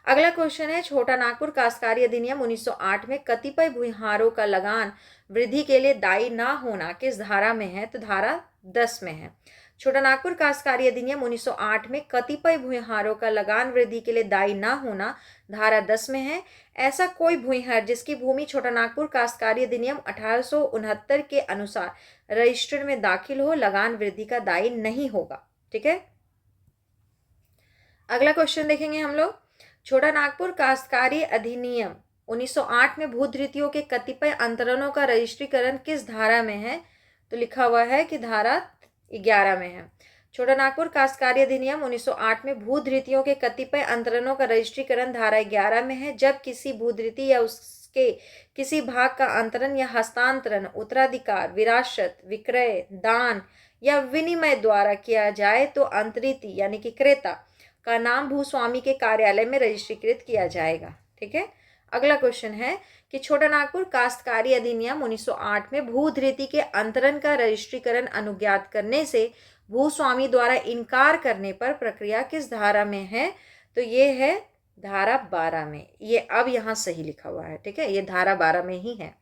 अगला क्वेश्चन है, छोटा नागपुर काश्तकारी अधिनियम 1908 में कतिपय भूमिहारों का लगान वृद्धि के लिए दायी ना होना किस धारा में है? तो धारा 10 में है। छोटा नागपुर काश्तकारी अधिनियम 1908 में कतिपय भूमिहारों का लगान वृद्धि के लिए दायी ना होना धारा 10 में है। ऐसा कोई भूमिहार जिसकी भूमि छोटा नागपुर काश्तकारी अधिनियम 1869 के अनुसार रजिस्टर में दाखिल हो, लगान वृद्धि का दायी नहीं होगा। ठीक है। अगला क्वेश्चन देखेंगे हम लोग, छोटा नागपुर काश्तकारी अधिनियम 1908 में भूधृतियों के कतिपय अंतरणों का रजिस्ट्रीकरण किस धारा में है? तो लिखा हुआ है कि धारा 11 में है। छोटा नागपुर काश्तकारी अधिनियम 1908 में भूधृतियों के कतिपय अंतरणों का रजिस्ट्रीकरण धारा 11 में है। जब किसी भूधृति या उसके किसी भाग का अंतरण या हस्तांतरण, उत्तराधिकार, विरासत, विक्रय, दान या विनिमय द्वारा किया जाए तो अंतरिति यानी कि क्रेता का नाम भूस्वामी के कार्यालय में रजिस्ट्रीकृत किया जाएगा। ठीक है। अगला क्वेश्चन है कि छोटा नागपुर काश्तकारी अधिनियम 1908 में भूधृति के अंतरण का रजिस्ट्रीकरण अनुज्ञात करने से भूस्वामी द्वारा इनकार करने पर प्रक्रिया किस धारा में है? तो ये है धारा 12 में। ये अब यहाँ सही लिखा हुआ है। ठीक है, ये धारा 12 में ही है।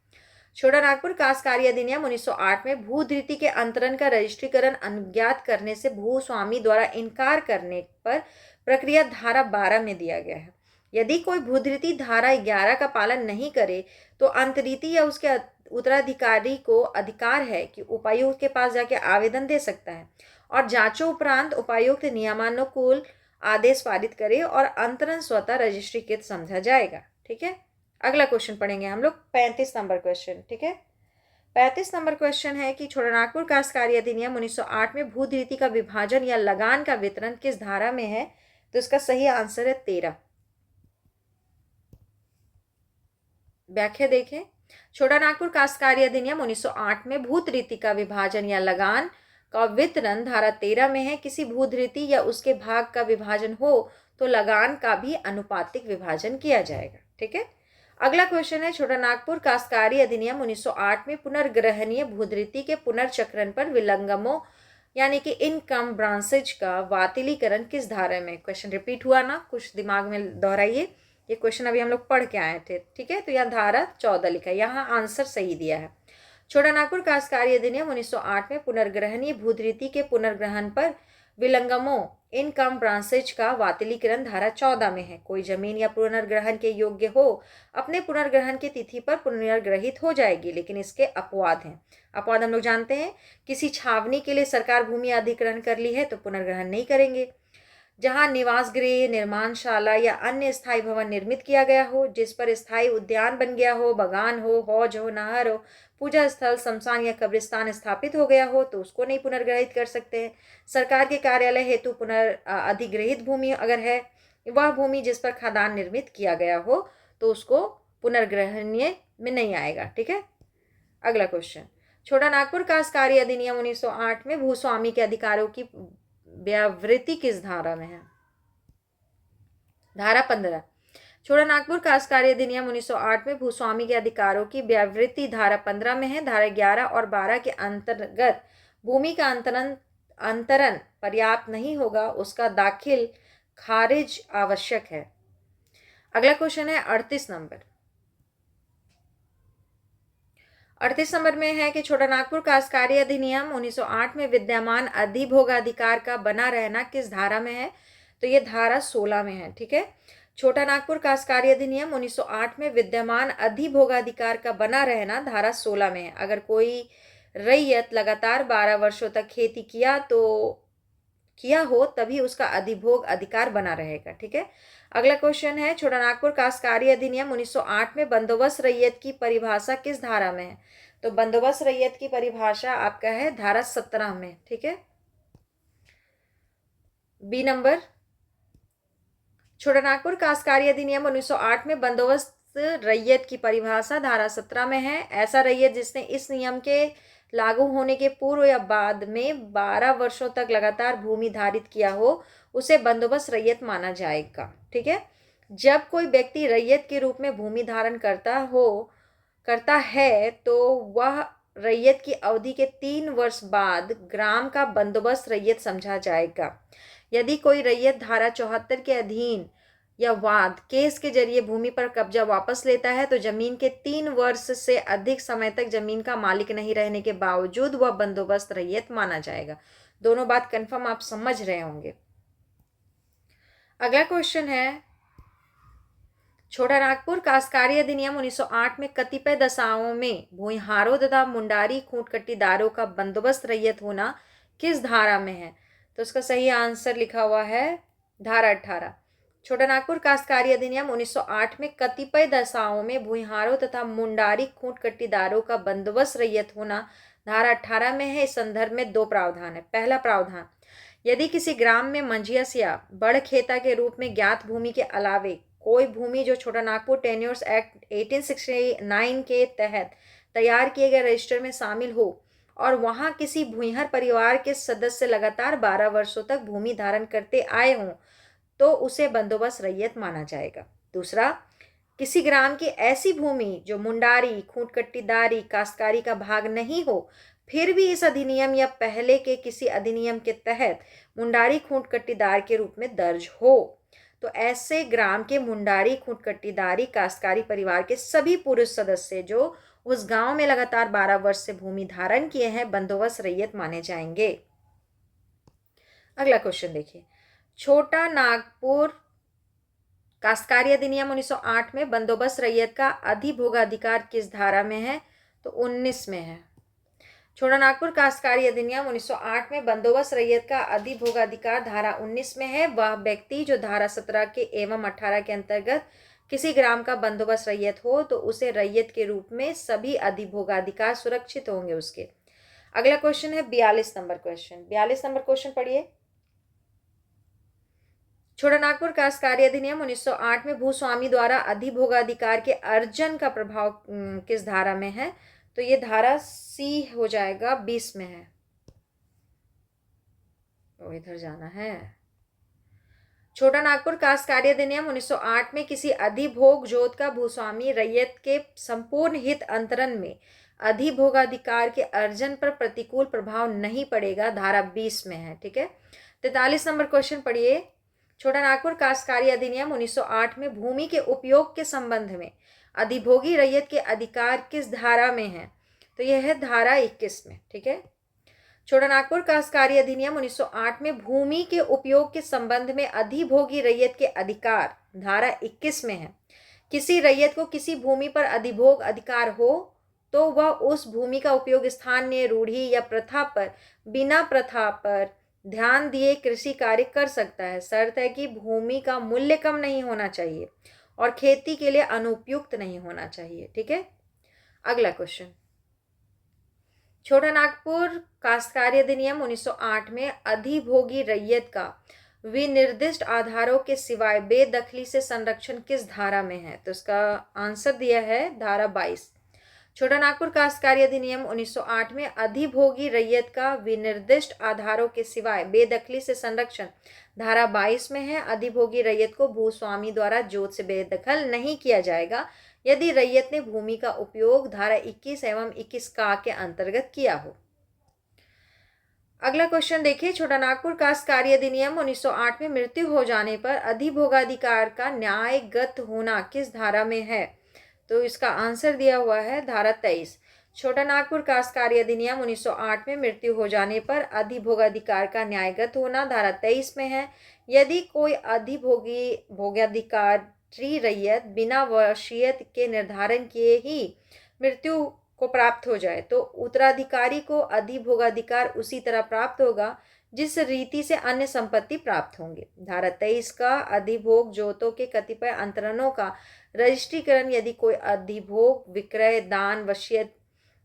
छोटा नागपुर काश्तकारी अधिनियम 1908 में भूधृति के अंतरण का रजिस्ट्रीकरण अनुज्ञात करने से भूस्वामी द्वारा इनकार करने पर प्रक्रिया धारा 12 में दिया गया है। यदि कोई भूधृति धारा 11 का पालन नहीं करे तो अंतरिति या उसके उत्तराधिकारी को अधिकार है कि उपायुक्त के पास जाके आवेदन दे सकता है और जांचों उपरांत उपायुक्त नियमानुकूल आदेश पारित करे और अंतरण स्वतः रजिस्ट्रीकृत समझा जाएगा। ठीक है। अगला क्वेश्चन पढ़ेंगे हम लोग, 35 नंबर क्वेश्चन। ठीक है। 35 नंबर क्वेश्चन है कि छोटा नागपुर काश्तकारी अधिनियम 1908 में भूधृति का विभाजन या लगान का वितरण किस धारा में है? तो इसका सही आंसर है 13। व्याख्या देखें, छोटा नागपुर काश्तकारी अधिनियम 1908 में भूधृति का विभाजन या लगान का वितरण धारा 13 में है। किसी भूधृति या उसके भाग का विभाजन हो तो लगान का भी अनुपातिक विभाजन किया जाएगा। ठीक है। अगला क्वेश्चन है, छोटा नागपुर काश्तकारी अधिनियम 1908 में पुनर्ग्रहणीय भूधृति के पुनर्चक्रण पर विलंगमों यानी कि इनकम ब्रांचेज का बातिलीकरण किस धारा में? क्वेश्चन रिपीट हुआ ना, कुछ दिमाग में दोहराइए। ये क्वेश्चन अभी हम लोग पढ़ के आए थे। ठीक है। तो यहाँ धारा 14 लिखा है, यहाँ आंसर सही दिया है। छोटा नागपुर काश्तकारी अधिनियम 1908 में पुनर्ग्रहणीय भूधृति के पुनर्ग्रहण पर विलंगमों इनकम ब्रांचेज का बातिलीकरण धारा 14 में है। कोई जमीन या पुनर्ग्रहण के योग्य हो अपने पुनर्ग्रहण की तिथि पर पुनर्ग्रहित हो जाएगी, लेकिन इसके अपवाद हैं। अपवाद हम लोग जानते हैं, किसी छावनी के लिए सरकार भूमि अधिग्रहण कर ली है तो पुनर्ग्रहण नहीं करेंगे। जहां निवास गृह, निर्माणशाला या अन्य स्थायी भवन निर्मित किया गया हो, जिस पर स्थायी उद्यान बन गया हो, बगान हो, हौज हो, नहर हो, पूजा स्थल, शमशान या कब्रिस्तान स्थापित हो गया हो तो उसको नहीं पुनर्ग्रहित कर सकते हैं। सरकार के कार्यालय हेतु अधिग्रहित भूमि अगर है, वह भूमि जिस पर खदान निर्मित किया गया हो तो उसको पुनर्ग्रहणीय में नहीं आएगा। ठीक है। अगला क्वेश्चन, छोटा नागपुर काश्तकारी अधिनियम 1908 में भूस्वामी के अधिकारों की व्यावृत्ति किस धारा में है? धारा 15। छोटा नागपुर काश्तकारी अधिनियम 1908 में भूस्वामी के अधिकारों की व्यावृत्ति धारा 15 में है। धारा 11 और 12 के अंतर्गत भूमि का अंतरण पर्याप्त नहीं होगा, उसका दाखिल खारिज आवश्यक है। अगला क्वेश्चन है 38 नंबर। 38 नंबर में है कि छोटा नागपुर काश्तकारी अधिनियम 1908 में विद्यमान अधिभोगाधिकार का बना रहना किस धारा में है? तो ये धारा 16 में है। ठीक है। छोटा नागपुर काश्तकारी अधिनियम 1908 में विद्यमान अधिभोगाधिकार का बना रहना धारा 16 में है। अगर कोई रैयत लगातार 12 वर्षों तक खेती किया हो तभी उसका अधिभोग अधिकार बना रहेगा। ठीक है। अगला क्वेश्चन है, छोटा नागपुर काश्तकारी अधिनियम 1908 में बंदोबस्त रैयत की परिभाषा किस धारा में है? तो बंदोबस्त रैयत की परिभाषा आपका है धारा 17 में। ठीक है। बी नंबर, छोटानागपुर काश्तकारी अधिनियम 1908 में बंदोबस्त रैयत की परिभाषा धारा 17 में है। ऐसा रैयत जिसने इस नियम के लागू होने के पूर्व या बाद में 12 वर्षों तक लगातार भूमि धारित किया हो, उसे बंदोबस्त रैयत माना जाएगा। ठीक है। जब कोई व्यक्ति रैयत के रूप में भूमि धारण करता है तो वह रैयत की अवधि के 3 वर्ष बाद ग्राम का बंदोबस्त रैयत समझा जाएगा। यदि कोई रैयत धारा 74 के अधीन या वाद केस के जरिए भूमि पर कब्जा वापस लेता है तो जमीन के 3 वर्ष से अधिक समय तक जमीन का मालिक नहीं रहने के बावजूद वह बंदोबस्त रैयत माना जाएगा। दोनों बात कंफर्म आप समझ रहे होंगे। अगला क्वेश्चन है, छोटानागपुर काश्तकारी अधिनियम 1908 में कतिपय दशाओं में भूमिहारों तथा मुंडारी खूंट कट्टीदारों का बंदोबस्त रैयत होना किस धारा में है? तो उसका सही आंसर लिखा हुआ है धारा 18। छोटानागपुर काश्तकारी अधिनियम 1908 में कतिपय दशाओं में भूमिहारों तथा मुंडारी खूंट कट्टीदारों का बंदोबस्त रैयत होना धारा 18 में है। इस संदर्भ में 2 प्रावधान है। पहला प्रावधान, यदि किसी ग्राम में मंझियस या बड़खेता के रूप में ज्ञात भूमि के अलावे कोई भूमि जो छोटानागपुर टेन्योर्स एक्ट 1869 के तहत तैयार किए गए रजिस्टर में शामिल हो और वहां किसी भूमिहर परिवार के सदस्य लगातार 12 वर्षों तक भूमि धारण करते आए हों तो उसे बंदोबस्त रैयत माना जाएगा। दूसरा, किसी ग्राम की ऐसी भूमि जो मुंडारी खूंट कट्टीदारी काश्तकारी का भाग नहीं हो फिर भी इस अधिनियम या पहले के किसी अधिनियम के तहत मुंडारी खूंट कट्टीदार के रूप में दर्ज हो तो ऐसे ग्राम के मुंडारी खूंट कट्टीदारी काश्तकारी परिवार के सभी पुरुष सदस्य जो उस गांव में लगातार 12 वर्ष से भूमि धारण किए हैं बंदोबस्त रैयत माने जाएंगे। अगला क्वेश्चन देखिए, छोटानागपुर काश्तकारी अधिनियम 1908 में बंदोबस्त रैयत का अधिभोगाधिकार किस धारा में है? तो 19 में है। छोटानागपुर काश्तकारी अधिनियम 1908 में बंदोबस्त रैयत का अधिभोगाधिकार धारा 19 में है। वह व्यक्ति जो धारा 17 के एवं 18 के अंतर्गत किसी ग्राम का बंदोबस्त रैयत हो तो उसे रैयत के रूप में सभी अधिभोगाधिकार सुरक्षित होंगे उसके। अगला क्वेश्चन है 42 नंबर क्वेश्चन। 42 नंबर क्वेश्चन पढ़िए। छोटानागपुर काश्तकारी अधिनियम 1908 में भूस्वामी द्वारा अधिभोगाधिकार के अर्जन का प्रभाव किस धारा में है? तो ये धारा सी हो जाएगा, 20 में है। तो इधर जाना है। छोटानागपुर काश्तकारी अधिनियम 1908 में किसी अधिभोग जोत का भूस्वामी रैयत के संपूर्ण हित अंतरण में अधिभोगाधिकार के अर्जन पर प्रतिकूल प्रभाव नहीं पड़ेगा, धारा 20 में है। ठीक है। 43 नंबर क्वेश्चन पढ़िए। छोटानागपुर काश्तकारी अधिनियम 1908 में भूमि के उपयोग के संबंध में अधिभोगी रैयत के अधिकार किस धारा में है? तो यह है धारा 21 में। ठीक है। छोटानागपुर काश्तकारी अधिनियम 1908 में भूमि के उपयोग के संबंध में अधिभोगी रैयत के अधिकार धारा 21 में है। किसी रैयत को किसी भूमि पर अधिभोग अधिकार हो तो वह उस भूमि का उपयोग स्थानीय रूढ़ी या प्रथा पर बिना प्रथा पर ध्यान दिए कृषि कार्य कर सकता है। शर्त है कि भूमि का मूल्य कम नहीं होना चाहिए और खेती के लिए अनुपयुक्त नहीं होना चाहिए। ठीक है। अगला क्वेश्चन, छोटानागपुर काश्तकारी अधिनियम 1908 में अधिभोगी रैयत का विनिर्दिष्ट आधारों के सिवाय बेदखली से संरक्षण किस धारा में है? तो इसका आंसर दिया है धारा 22। छोटानागपुर काश्तकारी अधिनियम 1908 में अधिभोगी रैयत का विनिर्दिष्ट आधारों के सिवाय बेदखली से संरक्षण धारा 22 में है। अधिभोगी रैयत को भूस्वामी द्वारा जोत से बेदखल नहीं किया जाएगा यदि रैयत ने भूमि का उपयोग धारा 21 एवं 21 का के अंतर्गत किया हो। अगला क्वेश्चन देखिए। छोटानागपुर काश्तकारी अधिनियम 1908 में मृत्यु हो जाने पर अधिभोगाधिकार का न्यायगत होना किस धारा में है? तो इसका आंसर दिया हुआ है धारा 23। छोटानागपुर काश्तकारी अधिनियम 1908 में मृत्यु हो जाने पर अधिभोगाधिकार का न्यायगत होना धारा 23 में है। यदि कोई भोगाधिकारी रैयत बिना वसीयत के निर्धारण किए ही मृत्यु को प्राप्त हो जाए तो उत्तराधिकारी को अधिभोगाधिकार उसी तरह प्राप्त होगा जिस रीति से अन्य संपत्ति प्राप्त होंगे। धारा 23 का अधिभोग जोतों के कतिपय अंतरणों का रजिस्ट्रीकरण यदि कोई अधिभोग विक्रय दान वसीयत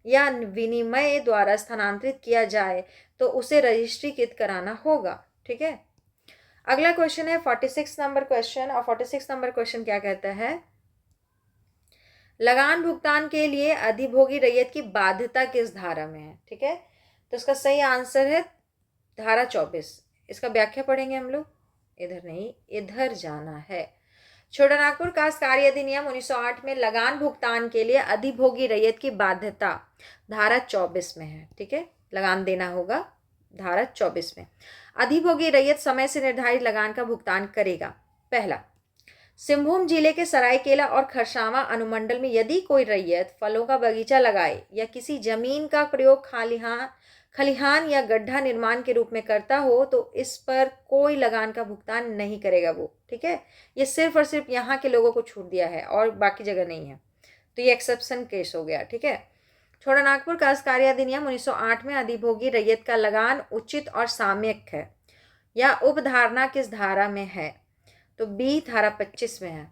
या विनिमय द्वारा स्थानांतरित किया जाए तो उसे रजिस्ट्रीकृत कराना होगा। ठीक है। अगला क्वेश्चन है 46 नंबर क्वेश्चन, और 46 नंबर क्वेश्चन क्या कहता है, लगान भुगतान के लिए अधिभोगी रैयत की बाध्यता किस धारा में है। ठीक है, तो इसका सही आंसर है धारा 24। इसका व्याख्या पढ़ेंगे हम लोग, इधर नहीं इधर जाना है। छोटानागपुर काश्तकारी अधिनियम 1908 में लगान भुगतान के लिए अधिभोगी रैयत की बाध्यता धारा 24 में है। ठीक है, लगान देना होगा धारा 24 में। अधिभोगी रैयत समय से निर्धारित लगान का भुगतान करेगा। पहला, सिंहभूम जिले के सरायकेला और खरसावां अनुमंडल में यदि कोई रैयत फलों का बगीचा लगाए या किसी जमीन का प्रयोग खलिहान या गड्ढा निर्माण के रूप में करता हो तो इस पर कोई लगान का भुगतान नहीं करेगा वो। ठीक है, ये सिर्फ और सिर्फ यहाँ के लोगों को छूट दिया है और बाकी जगह नहीं है, तो ये एक्सेप्शन केस हो गया। ठीक है, छोटानागपुर काश्तकारी अधिनियम 1908 में अधिभोगी रैयत का लगान उचित और सामयिक है या उपधारणा किस धारा में है, तो बी धारा 25 में है।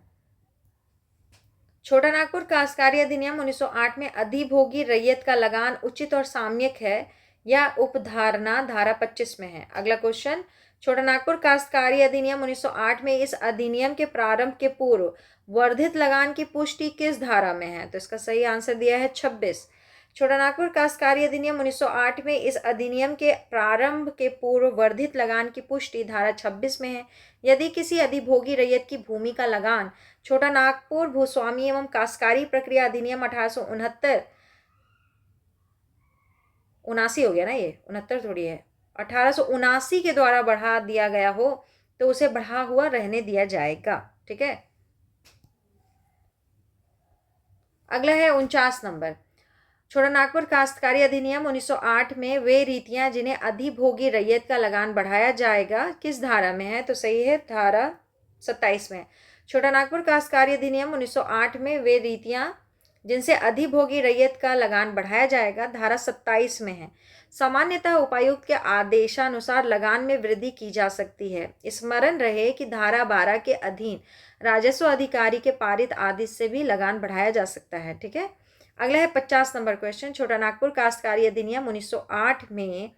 छोटानागपुर काश्तकारी अधिनियम 1908 में अधिभोगी रैयत का लगान उचित और सामयिक है या उपधारणा धारा 25 में है। अगला क्वेश्चन, छोटानागपुर काश्तकारी अधिनियम 1908 में इस अधिनियम के प्रारंभ के पूर्व वर्धित लगान की पुष्टि किस धारा में है, तो इसका सही आंसर दिया है 26। छोटानागपुर काश्तकारी अधिनियम 1908 में इस अधिनियम के प्रारंभ के पूर्व वर्धित लगान की पुष्टि धारा 26 में है। यदि किसी अधिभोगी रैयत की भूमि का लगान छोटानागपुर भूस्वामी एवं काश्तकारी प्रक्रिया अधिनियम 1869 79 हो गया ना, ये 69 थोड़ी है, 1879 के द्वारा बढ़ा दिया गया हो तो उसे बढ़ा हुआ रहने दिया जाएगा। ठीक है, अगला है 49 नंबर, छोटानागपुर काश्तकारी अधिनियम 1908 में वे रीतियां जिन्हें अधिभोगी रैयत का लगान बढ़ाया जाएगा किस धारा में है, तो सही है धारा 27 में। छोटानागपुर काश्तकारी अधिनियम 1908 में वे रीतियां जिनसे अधिभोगी रैयत का लगान बढ़ाया जाएगा धारा 27 में है। सामान्यतः उपायुक्त के आदेशानुसार लगान में वृद्धि की जा सकती है। स्मरण रहे कि धारा 12 के अधीन राजस्व अधिकारी के पारित आदेश से भी लगान बढ़ाया जा सकता है। ठीक है, अगला है 50 नंबर क्वेश्चन, छोटानागपुर काश्तकारी अधिनियम 1908 में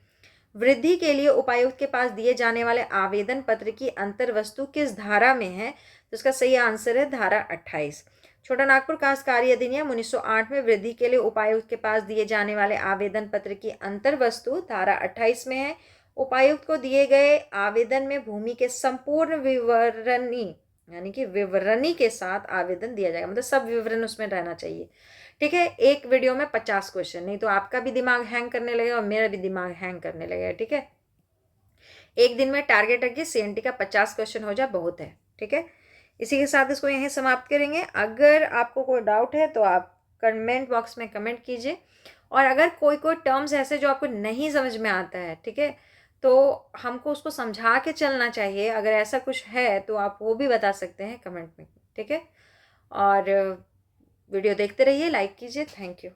वृद्धि के लिए उपायुक्त के पास दिए जाने वाले आवेदन पत्र की अंतर्वस्तु किस धारा में है, तो इसका सही आंसर है धारा 28। छोटानागपुर काश्तकारी अधिनियम 1908 में वृद्धि के लिए उपायुक्त के पास दिए जाने वाले आवेदन पत्र की अंतर्वस्तु धारा 28 में है। उपायुक्त को दिए गए आवेदन में भूमि के संपूर्ण विवरणी यानी कि विवरणी के साथ आवेदन दिया जाएगा, मतलब सब विवरण उसमें रहना चाहिए। ठीक है, एक वीडियो में 50 क्वेश्चन, नहीं तो आपका भी दिमाग हैंग करने लगेगा और मेरा भी दिमाग हैंग करने लगेगा। ठीक है, एक दिन में टारगेट रखिए CNT का 50 क्वेश्चन हो जाए बहुत है। ठीक है, इसी के साथ इसको यहीं समाप्त करेंगे। अगर आपको कोई डाउट है तो आप कमेंट बॉक्स में कमेंट कीजिए, और अगर कोई टर्म्स ऐसे जो आपको नहीं समझ में आता है, ठीक है, तो हमको उसको समझा के चलना चाहिए। अगर ऐसा कुछ है तो आप वो भी बता सकते हैं कमेंट में। ठीक है, और वीडियो देखते रहिए, लाइक कीजिए। Thank you.